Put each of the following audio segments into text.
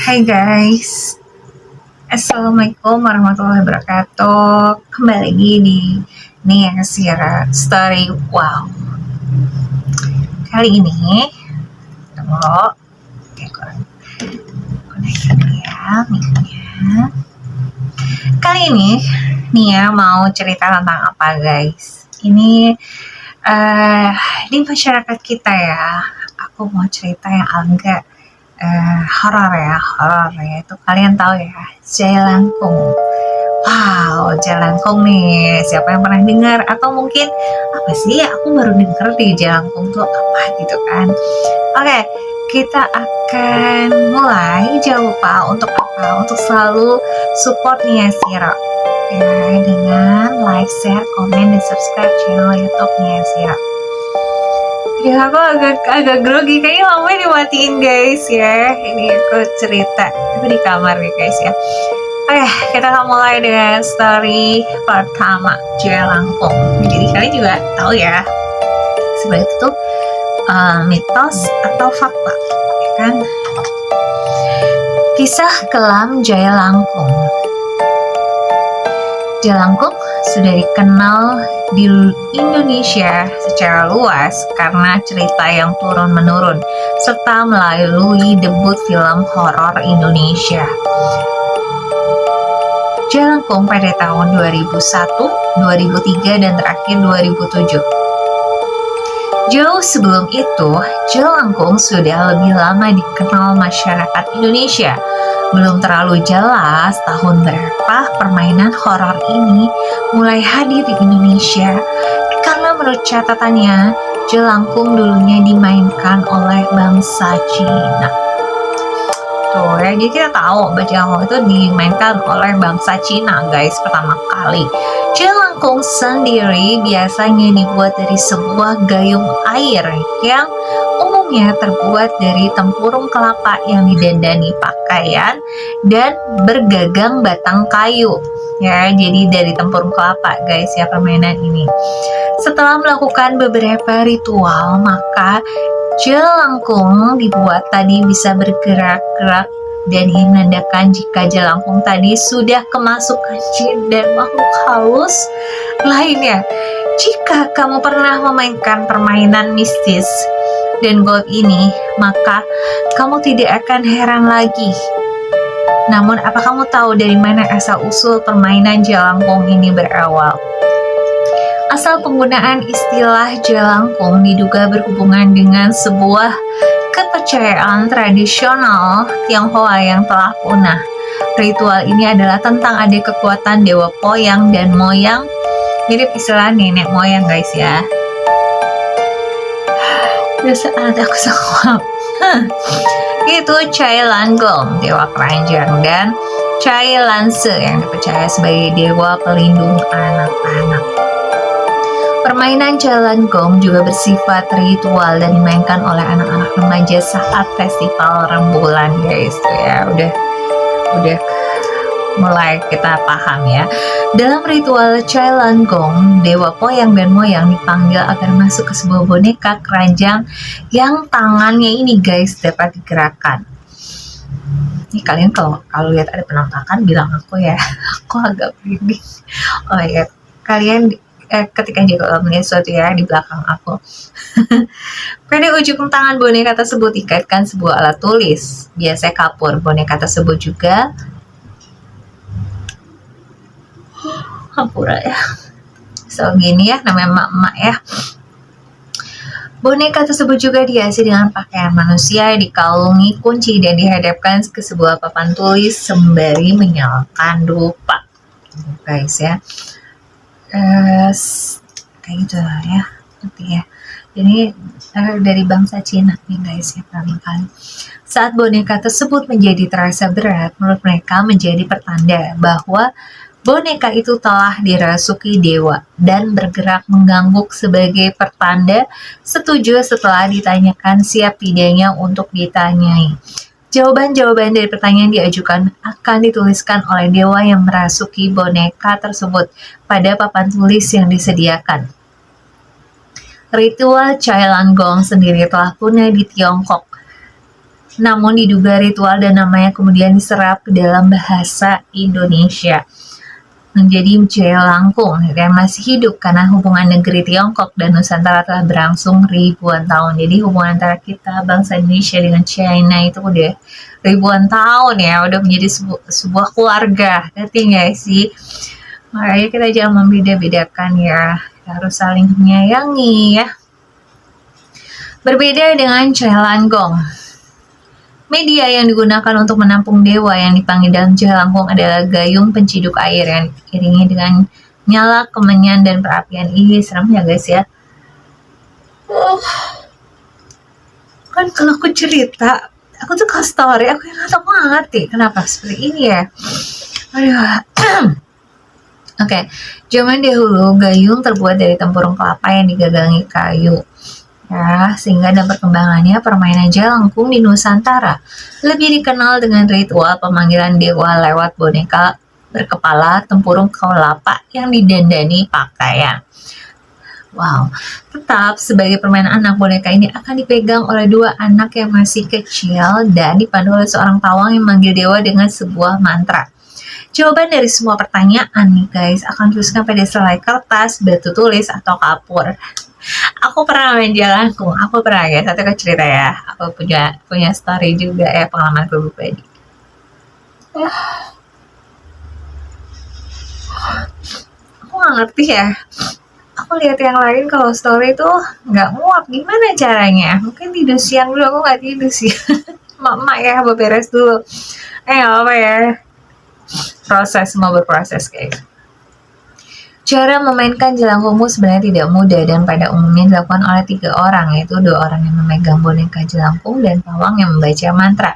Hai guys, Assalamualaikum warahmatullahi wabarakatuh. Kembali lagi di Nia Sierra Story. Wow, kali ini tunggu, aku konekin ya mic-nya. Kali ini Nia mau cerita tentang apa guys? Ini di masyarakat kita ya. Aku mau cerita yang agak horor ya, itu kalian tahu ya, Jailangkung. Wow, Jailangkung nih, siapa yang pernah dengar? Atau mungkin apa sih? Aku baru dengar di Jailangkung tuh apa gitu kan? Oke, kita akan mulai. Jangan lupa untuk apa? Untuk selalu support Nia Siro ya, dengan like, share, komen, dan subscribe channel YouTube Nia Siro. Ya, aku agak grogi, kayaknya lampunya dimatiin guys ya. Ini aku cerita, aku di kamar nih guys ya. Oke, kita akan mulai dengan story pertama, Jailangkung. Jadi kalian juga tahu ya, sebenarnya itu tuh mitos atau fakta, ya kan? Kisah kelam Jailangkung. Jailangkung sudah dikenal di Indonesia secara luas karena cerita yang turun-menurun serta melalui debut film horor Indonesia. Jailangkung pada tahun 2001, 2003, dan terakhir 2007. Jauh sebelum itu, Jailangkung sudah lebih lama dikenal masyarakat Indonesia. Belum terlalu jelas tahun berapa permainan horor ini mulai hadir di Indonesia, karena menurut catatannya, Jailangkung dulunya dimainkan oleh bangsa Cina. Tuh ya, jadi kita tahu bahwa Jailangkung itu dimainkan oleh bangsa Cina guys pertama kali. Jailangkung sendiri biasanya dibuat dari sebuah gayung air yang umumnya terbuat dari tempurung kelapa yang didandani pakaian dan bergagang batang kayu. Ya, jadi dari tempurung kelapa guys ya permainan ini. Setelah melakukan beberapa ritual, maka Jailangkung dibuat tadi bisa bergerak-gerak dan menandakan jika Jailangkung tadi sudah kemasukan jin dan makhluk halus lainnya. Jika kamu pernah memainkan permainan mistis dan goib ini, maka kamu tidak akan heran lagi. Namun, apa kamu tahu dari mana asal-usul permainan Jailangkung ini berawal? Asal penggunaan istilah Jailangkung diduga berhubungan dengan sebuah kepercayaan tradisional Tionghoa yang telah punah. Ritual ini adalah tentang ada kekuatan dewa Poyang dan Moyang, mirip istilah nenek moyang guys ya. Biasa aku sekuat. Itu Cai Langgong, dewa keranjang, dan Cai Lanse yang dipercaya sebagai dewa pelindung anak-anak. Permainan Jailangkung juga bersifat ritual dan dimainkan oleh anak-anak remaja saat festival rembulan guys. Ya, udah mulai kita paham ya. Dalam ritual Jailangkung, dewa Poyang dan Moyang dipanggil agar masuk ke sebuah boneka keranjang yang tangannya ini guys dapat digerakkan. Ini kalian kalau lihat ada penampakan bilang aku ya, aku agak merinding. Oh ya, kalian ketika juga melihat sesuatu ya di belakang aku. Pada ujung tangan boneka tersebut dikaitkan sebuah alat tulis, biasanya kapur. Boneka tersebut juga hampura ya. So gini ya, namanya emak-emak ya. Boneka tersebut juga dihiasi dengan pakaian manusia, dikalungi kunci, dan dihadapkan ke sebuah papan tulis sembari menyalakan dupa. Guys ya. Kayak gitu ya, nanti ya. Jadi dari bangsa Cina nih guys ya pertama kali. Saat boneka tersebut menjadi terasa berat, menurut mereka menjadi pertanda bahwa boneka itu telah dirasuki dewa dan bergerak mengangguk sebagai pertanda setuju setelah ditanyakan siap tidaknya untuk ditanyai. Jawaban-jawaban dari pertanyaan diajukan akan dituliskan oleh dewa yang merasuki boneka tersebut pada papan tulis yang disediakan. Ritual Jailangkung sendiri telah punah di Tiongkok namun diduga ritual dan namanya kemudian diserap ke dalam bahasa Indonesia menjadi Jelangkung dan masih hidup karena hubungan negeri Tiongkok dan Nusantara telah berlangsung ribuan tahun. Jadi hubungan antara kita bangsa Indonesia dengan China itu udah ribuan tahun ya, udah menjadi sebuah keluarga. Ngerti nggak sih? Makanya kita jangan membeda-bedakan ya, kita harus saling menyayangi ya. Berbeda dengan Jelangkung. Media yang digunakan untuk menampung dewa yang dipanggil dalam Jelangkung adalah gayung penciduk air yang diiringi dengan nyala kemenyan dan perapian. Ih, serem ya guys ya. Kan kalau aku cerita, aku tuh kalau story, aku nggak ngerti kenapa seperti ini ya. Aduh. Oke, zaman dahulu gayung terbuat dari tempurung kelapa yang digagangi kayu. Ya, sehingga dalam perkembangannya permainan Jelangkung di Nusantara lebih dikenal dengan ritual pemanggilan dewa lewat boneka berkepala tempurung kelapa yang didandani pakaian. Wow, tetap sebagai permainan anak, boneka ini akan dipegang oleh dua anak yang masih kecil dan dipandu oleh seorang pawang yang memanggil dewa dengan sebuah mantra. Jawaban dari semua pertanyaan nih guys akan tuliskan pada selai kertas, batu tulis, atau kapur. Aku pernah main Jelangkung, aku pernah ya, satu cerita ya, aku punya story juga ya, pengalaman pribadi. Aku nggak ngerti ya, aku lihat yang lain kalau story tuh nggak muat, gimana caranya? Mungkin tidur siang dulu, aku nggak tidur sih. Mak ya, beberes dulu. Nggak apa ya, mau berproses guys. Cara memainkan Jelangkungmu sebenarnya tidak mudah dan pada umumnya dilakukan oleh 3 orang, yaitu 2 orang yang memegang boneka jelangkung dan pawang yang membaca mantra.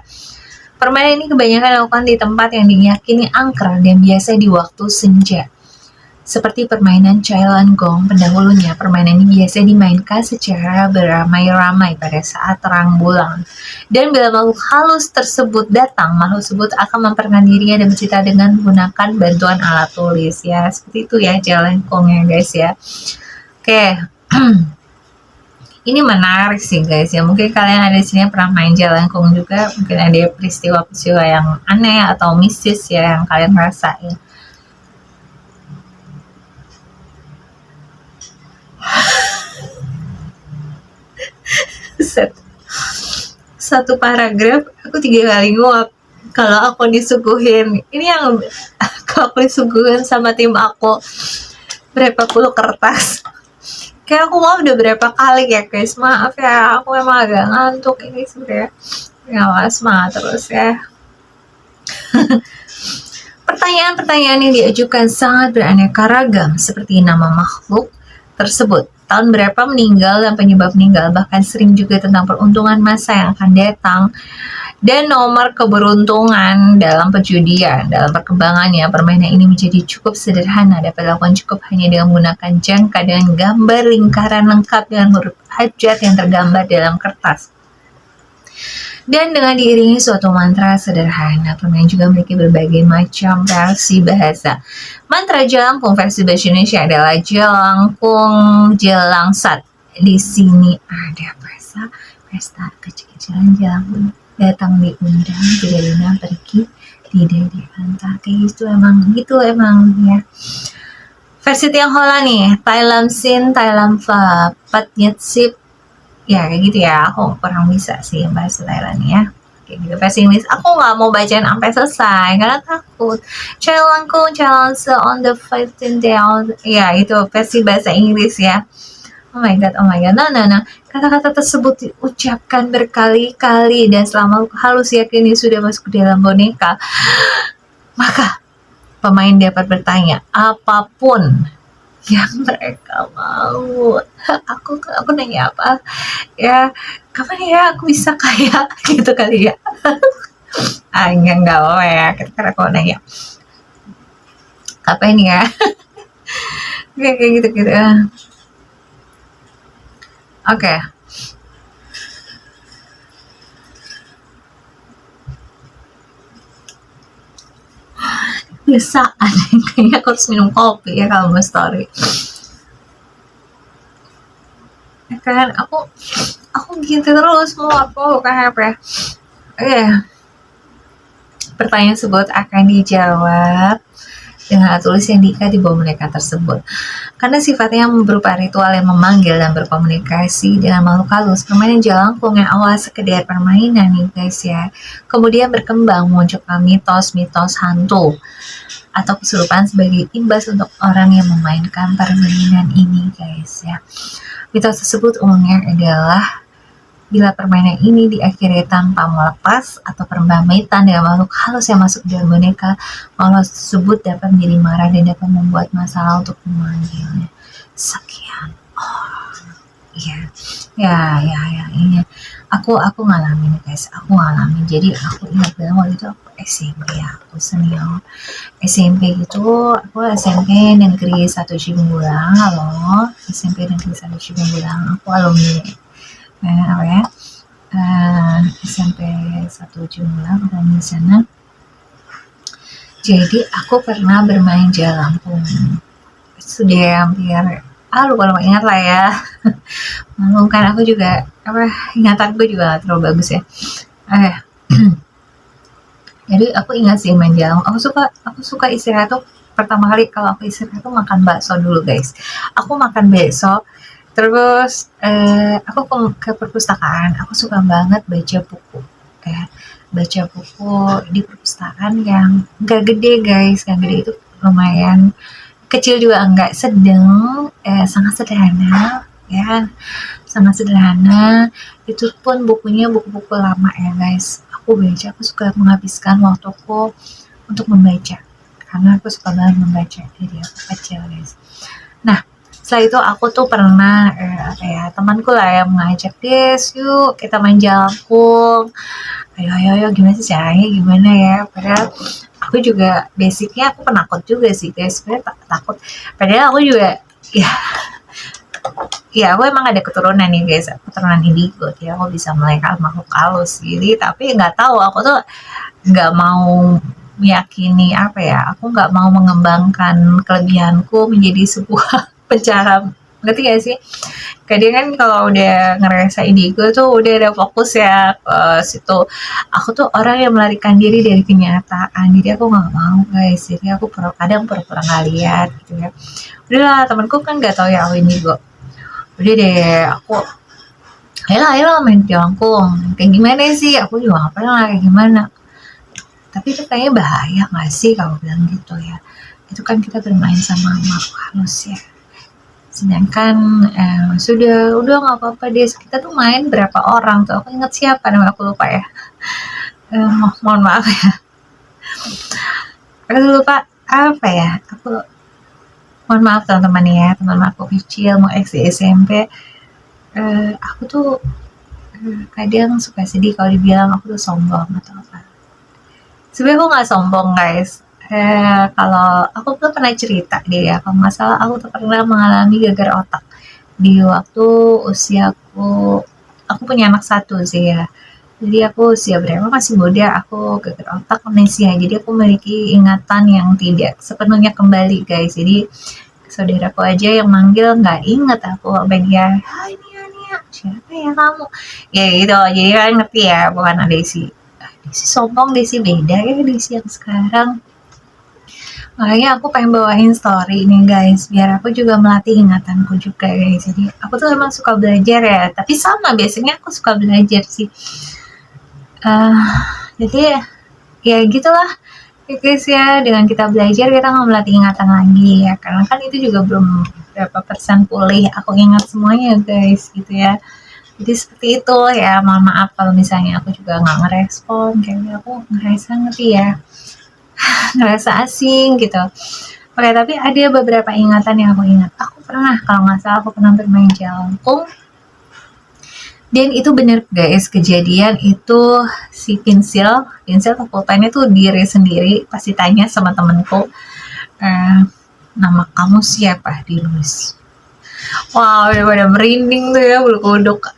Permainan ini kebanyakan dilakukan di tempat yang diyakini angker dan biasa di waktu senja. Seperti permainan Jelangkung pendahulunya, permainan ini biasa dimainkan secara beramai-ramai pada saat terang bulan. Dan bila makhluk halus tersebut datang, makhluk tersebut akan memperkenalkan dirinya dan bercerita dengan menggunakan bantuan alat tulis. Ya, seperti itu ya Jelangkung ya guys ya. Oke. Ini menarik sih guys ya. Mungkin kalian ada di sini pernah main Jelangkung juga. Mungkin ada peristiwa-peristiwa yang aneh atau mistis ya yang kalian rasain. Satu paragraf aku 3 kali nguap kalau aku disuguhin ini yang kalau aku disuguhin sama tim aku berapa puluh kertas, kayak aku mau udah berapa kali ya guys, maaf ya aku emang agak ngantuk ini sebenarnya ya, semangat terus ya. Pertanyaan-pertanyaan yang diajukan sangat beraneka ragam seperti nama makhluk tersebut, tahun berapa meninggal dan penyebab meninggal, bahkan sering juga tentang peruntungan masa yang akan datang dan nomor keberuntungan dalam perjudian. Dalam perkembangannya, permainan ini menjadi cukup sederhana, dapat dilakukan cukup hanya dengan menggunakan jangka dengan gambar lingkaran lengkap dengan huruf abjad yang tergambar dalam kertas. Dan dengan diiringi suatu mantra sederhana, permainan juga memiliki berbagai macam versi bahasa. Mantra Jelangkung versi bahasa Indonesia adalah Jelangkung Jelangsat. Di sini ada bahasa pesta kecil-kecilan Jelangkung, datang diundang, tidak diundang pergi, tidak diantar. Kayak gitu emang ya. Versi Tionghoa nih, Thailand Sin, Thailand Fa, Pat Nyet Sip. Ya kayak gitu ya, aku kurang bisa sih bahasa Thailand ya. Kayak gitu versi Inggris, aku nggak mau bacain sampai selesai karena takut. Jelangkung Jelangsa on the 15th day on, ya itu versi bahasa Inggris ya. Oh my god, nah. Kata-kata tersebut diucapkan berkali-kali dan selama halus yakini sudah masuk ke dalam boneka, maka pemain dapat bertanya apapun yang mereka mau. Aku nanya apa ya, kapan ya aku bisa kaya gitu kali ya. Enggak apa ya, karena aku nanya kapan ya. Kayak gitu oke. Biasaan kayaknya aku harus minum kopi ya kalau mau story ya kan. Aku gitu terus mau apa kayak apa ya, Pertanyaan tersebut akan dijawab dengan tulis yang diikat di bawah boneka tersebut. Karena sifatnya berupa ritual yang memanggil dan berkomunikasi dengan makhluk halus, permainan jelangkung yang awal sekedar permainan nih guys ya, kemudian berkembang memunculkan mitos-mitos hantu atau kesurupan sebagai imbas untuk orang yang memainkan permainan ini guys ya. Mitos tersebut umumnya adalah bila permainan ini diakhiri tanpa melepas atau pembamitan dengan makhluk halus yang masuk dalam boneka, makhluk tersebut dapat menjadi marah dan dapat membuat masalah untuk memanggilnya. Sekian. Ini aku ngalamin guys, jadi aku ingat banget waktu itu aku SMP ya, aku senior SMP gitu, aku SMP Negeri 1 Cibunggulang. Halo, SMP Negeri 1 Cibunggulang, aku alumni SMP 1 Cibunggulang, alumni sana. Jadi aku pernah bermain jelangkung, sudah hampir lupa ingat lah ya. Maklum kan aku juga ingatan gue juga gak terlalu bagus ya. Jadi aku ingat sih main jelangkung. Aku suka istirahat tuh, pertama kali kalau aku istirahat tuh makan bakso dulu guys. Aku makan bakso, terus aku ke perpustakaan. Aku suka banget baca buku ya. Baca buku di perpustakaan yang gak gede guys, gak gede itu lumayan kecil juga enggak, sedang, sangat sederhana ya, sangat sederhana. Itu pun bukunya buku-buku lama ya guys. Aku suka menghabiskan waktuku untuk membaca karena aku suka banget membaca dari aku kecil guys. Nah, setelah itu aku tuh pernah temanku lah yang mengajak, Des yuk kita main jelangkung, ayo gimana sih caranya, gimana ya. Padahal aku juga basicnya aku penakut juga sih guys, sebenarnya takut. Padahal aku juga ya aku emang ada keturunan nih guys, keturunan indigo, ya aku bisa melihat makhluk halus gitu. Tapi nggak tahu, aku tuh nggak mau meyakini aku nggak mau mengembangkan kelebihanku menjadi sebuah pencara, ngerti gak sih? Kadang kan kalau udah ngerasa indigo tuh udah ada fokus ya ke situ. Aku tuh orang yang melarikan diri dari kenyataan, jadi aku nggak mau guys. Jadi aku kadang pura-pura nggak lihat gitu ya. Udahlah, temanku kan nggak tahu ya aku indigo. Udah deh, aku ayo main jelangkung. Kayak gimana sih? Aku juga nggak pernah kayak gimana. Tapi itu kayaknya bahaya nggak sih kalau bilang gitu ya? Itu kan kita bermain sama makhluk halus ya. Sedangkan udah nggak apa-apa deh, kita tuh main berapa orang tuh, aku ingat siapa nama, aku lupa ya. Mohon maaf ya, aku lupa aku mohon maaf teman-teman ya, teman aku kecil mau SMP. Aku tuh kadang suka sedih kalau dibilang aku tuh sombong atau apa. Sebenarnya aku nggak sombong guys. Kalau aku tuh pernah cerita deh ya, kalau nggak salah aku tuh pernah mengalami gagal otak di waktu usiaku. Aku punya anak 1 sih ya, jadi aku usia berapa masih muda, aku gagal otak, amnesia. Jadi aku memiliki ingatan yang tidak sepenuhnya kembali guys. Jadi saudaraku aja yang manggil nggak inget aku apa dia. Hai Nia, siapa ya kamu? Ya gitu, jadi kan ngerti ya, bukan Desi. Desi sombong, Desi beda ya, Desi yang sekarang. Makanya aku pengen bawain story ini guys, biar aku juga melatih ingatanku juga guys. Jadi aku tuh emang suka belajar ya, tapi sama biasanya aku suka belajar sih. Jadi ya gitulah ya guys ya, dengan kita belajar kita nggak melatih ingatan lagi ya, karena kan itu juga belum berapa persen pulih aku ingat semuanya guys gitu ya. Jadi seperti itu ya, mohon maaf kalau misalnya aku juga nggak ngerespon, kayaknya aku ngerasa asing gitu. Oke, tapi ada beberapa ingatan yang aku ingat. Aku pernah, kalau nggak salah aku pernah bermain jelangkung. Dan itu bener guys, kejadian itu si pensil pulpennya tuh diri sendiri, pasti tanya sama temenku, nama kamu siapa, dinulis. Wow, udah merinding tuh ya, bulu kuduk.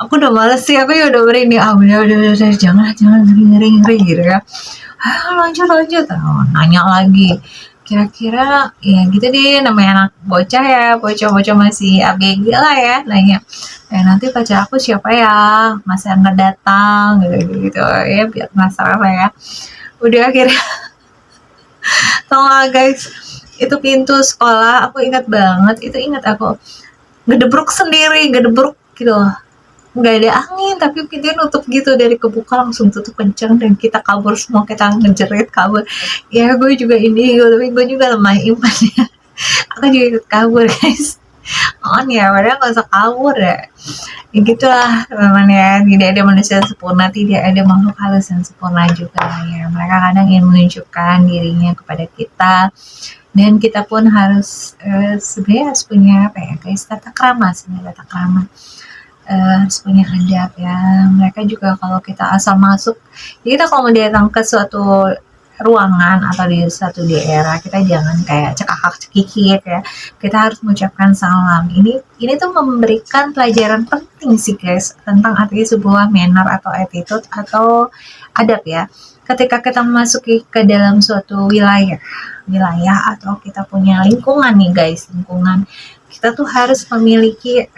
Aku udah males sih, aku ya udah merinding. Udah, jangan ngeri gitu ya. Lanjut, nanya lagi. kira-kira ya gitu deh, namanya anak bocah ya, bocah-bocah masih ABG lah ya, nanya, nanti pacar aku siapa ya, masa nggak datang gitu ya, biar penasaran lah ya. Udah akhirnya tau gak guys, itu pintu sekolah aku ingat banget, itu ingat aku ngedebruk sendiri, ngedebruk gitu, nggak ada angin tapi pintunya nutup gitu, dari kebuka langsung tutup kenceng dan kita kabur semua, kita ngejerit kabur. Ya gue juga ini tapi gue juga lemah iman ya, aku juga ikut kabur guys. On ya, padahal gak usah kabur ya gitulah teman-teman ya, tidak ada manusia yang sempurna, tidak ada makhluk halus yang sempurna juga ya, mereka kadang ingin menunjukkan dirinya kepada kita, dan kita pun harus sebenarnya harus punya apa ya guys, tata krama sebenarnya, tata krama, harus punya adab ya. Mereka juga kalau kita asal masuk, jadi kita kalau mau datang ke suatu ruangan atau di satu daerah, kita jangan kayak cekakak cekikik ya, kita harus mengucapkan salam. Ini tuh memberikan pelajaran penting sih guys, tentang arti sebuah manner atau attitude atau adab ya. Ketika kita memasuki ke dalam suatu wilayah atau kita punya lingkungan nih guys, lingkungan, kita tuh harus memiliki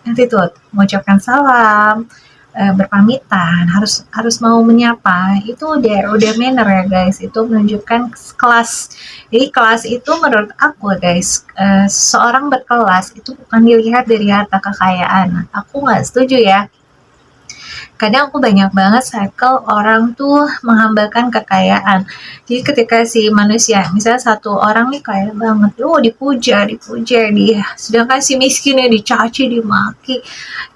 attitude, mengucapkan salam, berpamitan, harus mau menyapa, itu udah manner ya guys, itu menunjukkan kelas. Jadi kelas itu menurut aku guys, seorang berkelas itu bukan dilihat dari harta kekayaan. Aku nggak setuju ya. Kadang aku banyak banget cycle orang tuh menghambakan kekayaan. Jadi ketika si manusia, misalnya satu orang nih kaya banget, dipuja dia, sedangkan si miskinnya dicaci, dimaki.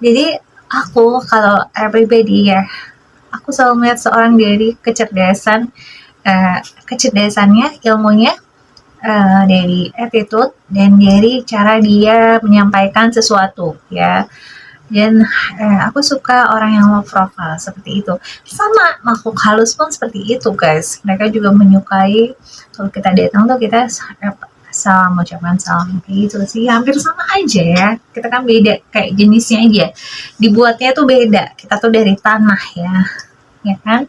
Jadi aku kalau pribadi ya, aku selalu melihat seorang dari kecerdasannya, ilmunya, dari attitude, dan dari cara dia menyampaikan sesuatu ya. Dan aku suka orang yang low profile seperti itu. Sama makhluk halus pun seperti itu guys, mereka juga menyukai kalau kita datang tuh kita salam, ucapan salam kayak gitu sih, hampir sama aja ya, kita kan beda kayak jenisnya aja, dibuatnya tuh beda, kita tuh dari tanah ya kan,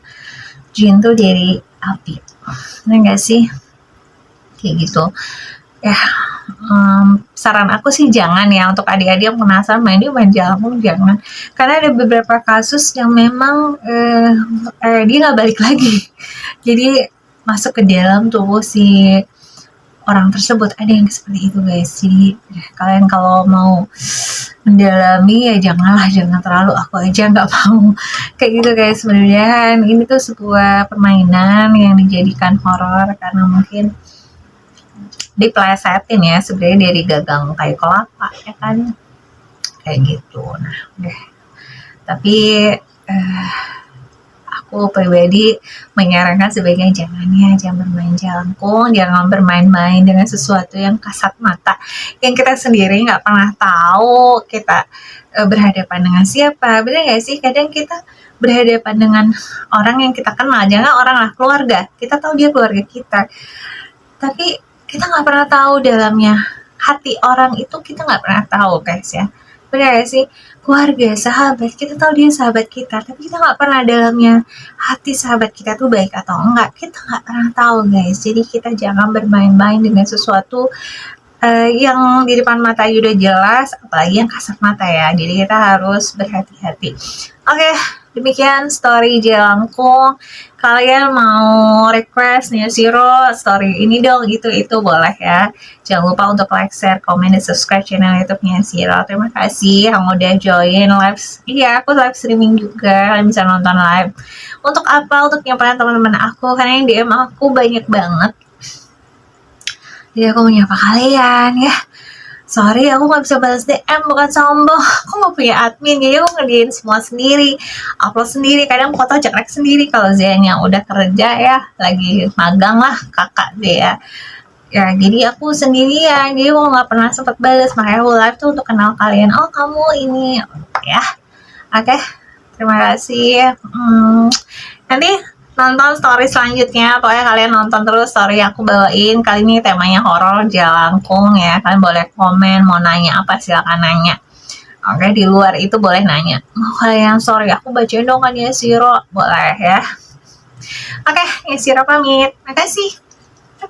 jin tuh dari api, enggak sih, kayak gitu ya. Saran aku sih jangan ya, untuk adik-adik yang penasaran main jalan, jangan, karena ada beberapa kasus yang memang dia nggak balik lagi, jadi masuk ke dalam tubuh si orang tersebut, ada yang seperti itu guys. Jadi kalian kalau mau mendalami ya jangan terlalu, aku aja nggak mau kayak gitu guys. Sebenarnya ini tuh sebuah permainan yang dijadikan horor karena mungkin diplesetin ya, sebenarnya dari gagang kayu kelapa ya kan, kayak gitu. Nah deh, tapi aku pribadi menyarankan sebaiknya jangan bermain jelangkung, jangan bermain-main dengan sesuatu yang kasat mata, yang kita sendiri nggak pernah tahu kita berhadapan dengan siapa. Bener nggak sih, kadang kita berhadapan dengan orang yang kita kenal, jangan orang lah, keluarga, kita tahu dia keluarga kita, tapi kita nggak pernah tahu dalamnya hati orang itu, kita nggak pernah tahu guys ya. Benar gak sih? Keluarga, sahabat, kita tahu dia sahabat kita, tapi kita nggak pernah dalamnya hati sahabat kita tuh baik atau enggak, kita nggak pernah tahu guys. Jadi kita jangan bermain-main dengan sesuatu yang di depan mata udah jelas, apalagi yang kasat mata ya. Jadi kita harus berhati-hati. Oke, demikian story jelangkung. Kalian mau request Nia Shiro story ini dong, itu boleh ya. Jangan lupa untuk like, share, komen, dan subscribe channel YouTube Nia Shiro. Terima kasih yang udah join live. Iya, aku live streaming juga, kalian bisa nonton live. Untuk apa? Untuk nyamperin teman-teman aku, karena yang DM aku banyak banget. Jadi aku mau nyapa kalian ya. Sorry, aku nggak bisa balas DM, bukan sombong. Aku nggak punya admin, jadi aku ngerjain semua sendiri, upload sendiri, kadang foto cekrek sendiri. Kalau Zen yang udah kerja ya, lagi magang lah, kakak dia. Ya, jadi aku sendirian, jadi aku nggak pernah sempat balas. Makanya aku live tuh untuk kenal kalian. Oh, kamu ini ya. Oke, terima kasih. Nanti nonton story selanjutnya, pokoknya kalian nonton terus story aku bawain. Kali ini temanya horor jelangkung ya, kalian boleh komen, mau nanya apa silakan nanya. Oke, di luar itu boleh nanya, mau kalian story aku bacain dong kan ya Shiro, boleh ya. Oke, ya Shiro pamit, makasih.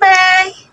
Bye-bye.